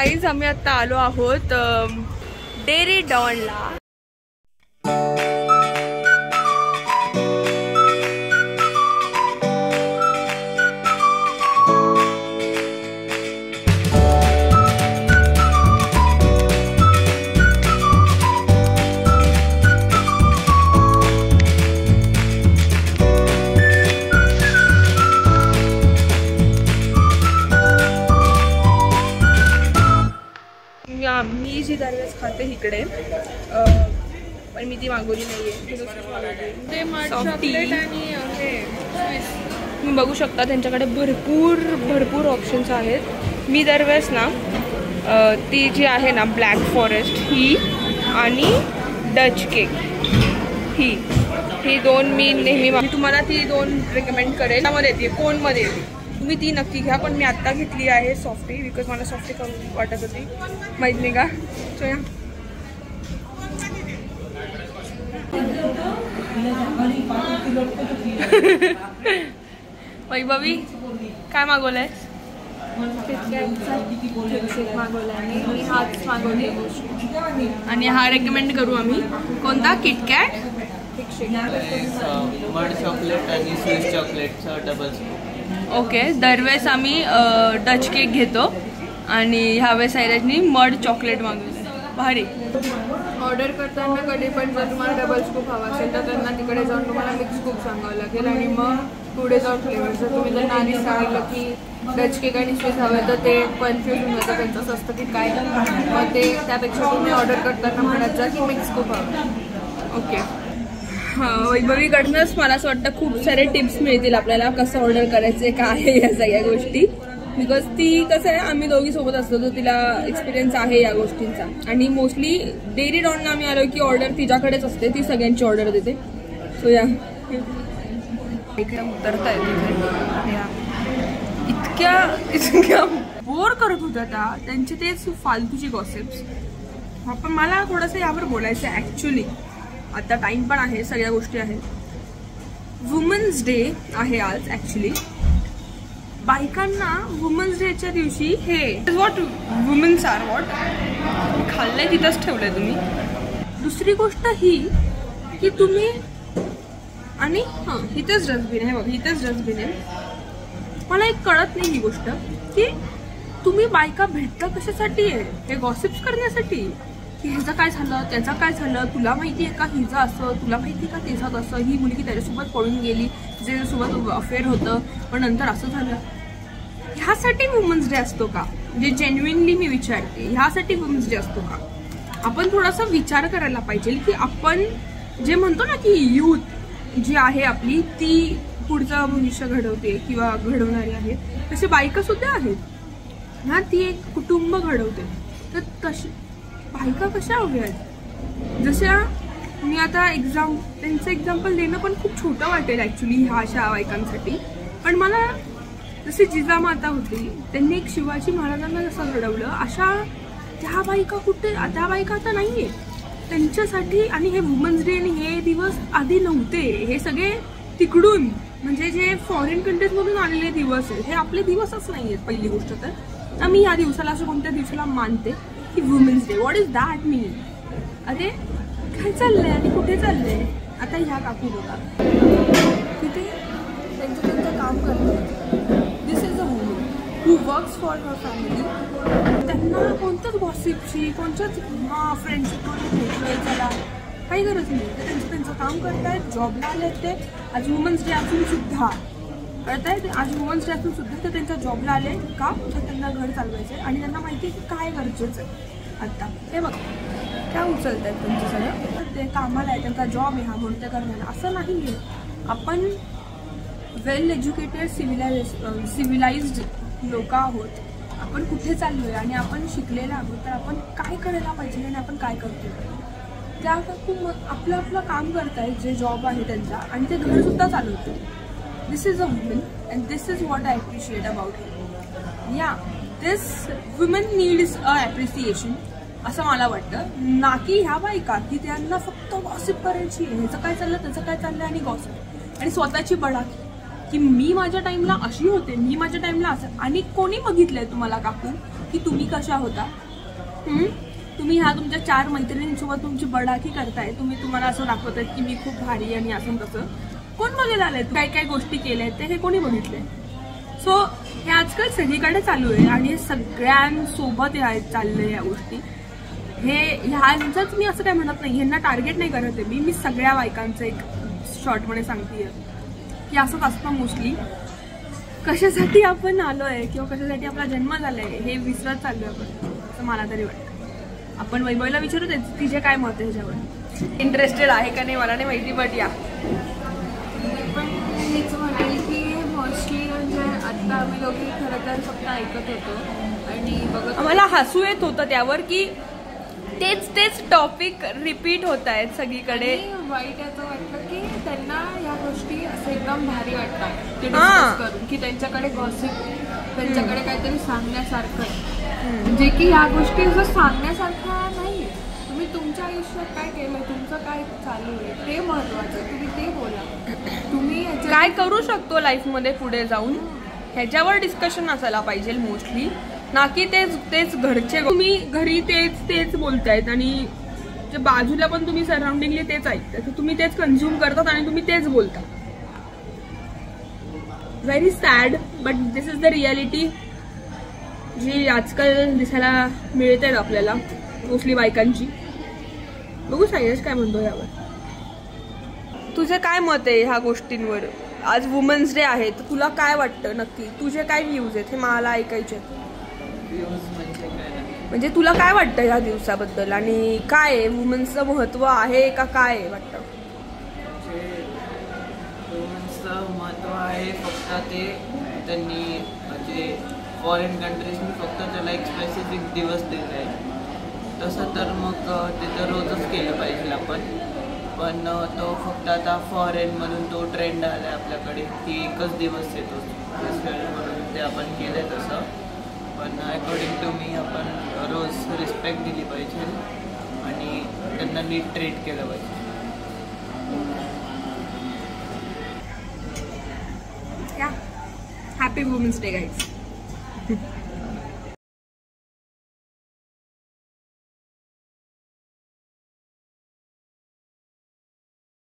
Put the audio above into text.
Guys आम्ही आता आलो आहोत डेअरी डॉनला. मी जी दरवेळेस खाते इकडे पण मी ती मागवली नाहीये. तुम्ही बघू शकता त्यांच्याकडे भरपूर ऑप्शन्स आहेत. मी दरवेळेस ना ती जी आहे ना ब्लॅक फॉरेस्ट ही आणि डच केक ही दोन मी नेहमी तुम्हाला ती दोन रेकमेंड करेन. त्यामध्ये येते कोनमध्ये येते, तुम्ही ती नक्की घ्या. पण मी आत्ता घेतली आहे सॉफ्टी बिकॉज मला सॉफ्टी खाऊ वाटत होती, माहीत नाही का. सो या वैभवी काय मागवलंय? मागवलाय हाच मागवले आणि हा रेकमेंड करू आम्ही. कोणता? किटकॅट मड चॉकलेट आणि स्विस चॉकलेटचा डबल स्कूप. ओके, दरवेळेस आम्ही डच केक घेतो आणि ह्यावेळेस सायराजनी मड चॉकलेट मागवलं. भारी. ऑर्डर करताना कधी पण जर तुम्हाला डबल स्कूप हवा असेल तर त्यांना तिकडे जाऊन तुम्हाला मिक्स स्कूप सांगावं लागेल आणि मग पुढे जाऊन फ्लेवर. जर तुम्ही त्यांना आधी सांगितलं की डच केक आणि स्वीस हवं तर ते कन्फ्युज होऊन जातं त्यांचं असतं की काय. मग ते त्यापेक्षा तुम्ही ऑर्डर करताना म्हणत जा की मिक्स स्कूप हवं. ओके, वैभवीकडनंच मला असं वाटतं खूप सारे टिप्स मिळतील आपल्याला कसं ऑर्डर करायचे काय आहे या सगळ्या गोष्टी. बिकॉज ती कसं आहे आम्ही दोघी सोबत असतो तर तिला एक्सपिरियन्स आहे या गोष्टींचा. आणि मोस्टली डेअरी डॉनला आम्ही आलो की ऑर्डर तिच्याकडेच असते, ती सगळ्यांची ऑर्डर देते. सो या एकदम उतरता येते इतक्या बोर करत होत्या त्या त्यांचे तेच फालतूची गॉसिप्स. पण मला थोडंसं यावर बोलायचं आहे ॲक्च्युली. आता टाइम पण आहे, सगळ्या गोष्टी आहेत. वुमन्स डे आहे आज ॲक्च्युली. बायकांना वुमन्स डेच्या दिवशी हे व्हॉट वुमन्स आर व्हॉट खाल्लंय तिथंच ठेवलंय तुम्ही. दुसरी गोष्ट ही की तुम्ही आणि हां इथंच डस्टबिन आहे बघा, इथंच डस्टबिन आहे. मला एक कळत नाही ही गोष्ट की तुम्ही बायका भेटता कशासाठी आहे? हे गॉसिप्स करण्यासाठी की ह्याचं काय झालं त्याचं काय झालं, तुला माहिती आहे का हिचं असं, तुला माहिती आहे का तिचं कसं, ही मुलगी त्याच्यासोबत पळून गेली ज्याच्यासोबत अफेअर होतं पण नंतर असं झालं. ह्यासाठी वुमन्स डे असतो का? म्हणजे जेन्युइनली मी विचारते, ह्यासाठी वुमन्स डे असतो का? आपण थोडासा विचार करायला पाहिजे की आपण जे म्हणतो ना की यूथ जी आहे आपली ती पुढचं भविष्य घडवते किंवा घडवणारी आहे, तसे बायका सुद्धा आहेत ना. ती एक कुटुंब घडवते. तर तशी बायका कशा हव्या आहेत? जशा मी आता त्यांचं एक्झाम्पल देणं पण खूप छोटं वाटेल ॲक्च्युली ह्या अशा बायकांसाठी. पण मला जसे जिजामाता होती त्यांनी एक शिवाजी महाराजांना जसं घडवलं, अशा त्या बायका त्या बायका आता नाहीये त्यांच्यासाठी. आणि हे वुमन्स डे आणि हे दिवस आधी नव्हते, हे सगळे तिकडून म्हणजे जे फॉरेन कंट्रीजमधून आलेले दिवस आहेत, हे आपले दिवसच नाही आहेत. पहिली गोष्ट तर मी या दिवसाला असं कोणत्या दिवसाला मानते की women's day. What is that mean? अरे काय चाललंय आणि कुठे चाललंय? आता ह्या काकू बघा तिथे त्यांचं काम करतात. This is a woman who works for her family. त्यांना कोणत्याच गॉसिपची कोणत्याच फ्रेंडशिप भेटलोय चला काही गरज नाही. ते त्यांचं काम करतायत, जॉबला आलेत ते. आज वुमन्स डे असून सुद्धा कळतायत, आज वुमन्स डे असून सुद्धा ते त्यांच्या जॉबला आले का? तर त्यांना घर चालवायचं आहे आणि त्यांना माहिती आहे की काय गरजेचं आहे. आता हे बघ काय उचलत आहेत त्यांचं सगळं, ते कामाला आहे, त्यांचा जॉब आहे हा म्हणून ते करण्याला असं नाही आहे. आपण वेल एज्युकेटेड सिव्हिलाइज्ड लोक आहोत. आपण कुठे चाललोय आणि आपण शिकलेलं आहोत, तर आपण काय करायला पाहिजे आणि आपण काय करतो त्या काकू आपलं काम करतायत जे जॉब आहे त्यांचा आणि ते घरसुद्धा चालवतो. This is a woman and this is what I appreciate about him. Yeah this woman needs a appreciation असं मला वाटतं. ना की ह्या बायका की त्यांना फक्त गॉसिप करायची, ह्याचं काय चाललं त्याचं काय चाललं आणि गॉसिप आणि स्वतःची बडाकी. की मी माझ्या टाइमला अशी होते, मी माझ्या टाइमला असं. आणि कोणी बघितलंय तुम्हाला काकू की तुम्ही कशा होता? तुम्ही ह्या तुमच्या 4 मैत्रिणींसोबत तुमची बडाकी करताय, तुम्हाला असं दाखवताय की मी खूप भारी आणि असं तसं. कोण बघायला आलंय? काय काय गोष्टी केल्यात ते हे कोणी बघितलंय? सो हे आजकाल सगळीकडे चालू आहे आणि सगळ्यांसोबत चाललंय या गोष्टी. ह्यांचंच मी असं काय म्हणत नाही, ह्यांना टार्गेट नाही करत आहे मी सगळ्या बायकांचं एक शॉर्टमध्ये सांगतेय की असंच असतं मोस्टली. कशासाठी आपण आलोय किंवा कशासाठी आपला जन्म झालाय हे विसरत चाललोय आपण, असं मला तरी वाटतं. आपण वैभवला विचारू तिचे काय मत आहे ह्याच्यावर, इंटरेस्टेड आहे का नाही मला नाही माहिती, बट या पण हेच म्हणाल की मोस्टली म्हणजे आता आम्ही दोघी खरं तर फक्त ऐकत होतो आणि बघत. आम्हाला हसू येत होतं त्यावर की तेच टॉपिक रिपीट होत आहेत सगळीकडे. वाईट याचं वाटलं की त्यांना या गोष्टी असं एकदम भारी वाटतात ते डिस्कस करून की त्यांच्याकडे गॉसिप, त्यांच्याकडे काहीतरी सांगण्यासारखं, जे की या गोष्टी असं सांगण्यासारखं नाही. तुम्ही तुमच्या आयुष्यात काय केलं, तुमचं काय चालू आहे ते महत्वाचं, तुम्ही ते बोला. तुम्ही काय करू शकतो लाईफमध्ये पुढे जाऊन ह्याच्यावर डिस्कशन असायला पाहिजे मोस्टली, ना की तेच घरचे. तुम्ही घरी तेच बोलतायत आणि जे बाजूला पण तुम्ही सराउंडिंगली तेच ऐकताय, तर तुम्ही तेच कन्झ्युम करतात आणि तुम्ही तेच बोलता. Very sad but this is the reality जी आजकाल दिसायला मिळते आपल्याला मोस्टली बायकांची. बघू सायश काय म्हणतो यावर, तुझे काय मत आहे ह्या गोष्टींवर? आज वुमन्स डे आहे तर तुला काय वाटतं नक्की, तुझे काय व्ह्यूज आहेत हे मला ऐकायचे. म्हणजे तुला काय वाटतं ह्या दिवसाबद्दल आणि काय आहे वुमन्सचं महत्व आहे का काय वाटतं? वुमन्सचं महत्व आहे फक्त ते त्यांनी म्हणजे फॉरेन कंट्रीजनी फक्त त्याला एक स्पेसिफिक दिवस दिला आहे. तसं तर मग ते तर रोजच केलं पाहिजे आपण, पण तो फक्त आता फॉरेनमधून तो ट्रेंड आला आहे आपल्याकडे की एकच दिवस येतो म्हणून ते आपण केलं आहे तसं. पण अकॉर्डिंग टू मी आपण रोज रिस्पेक्ट दिली पाहिजे आणि त्यांना नीट ट्रीट केलं पाहिजे. Happy women's day guys.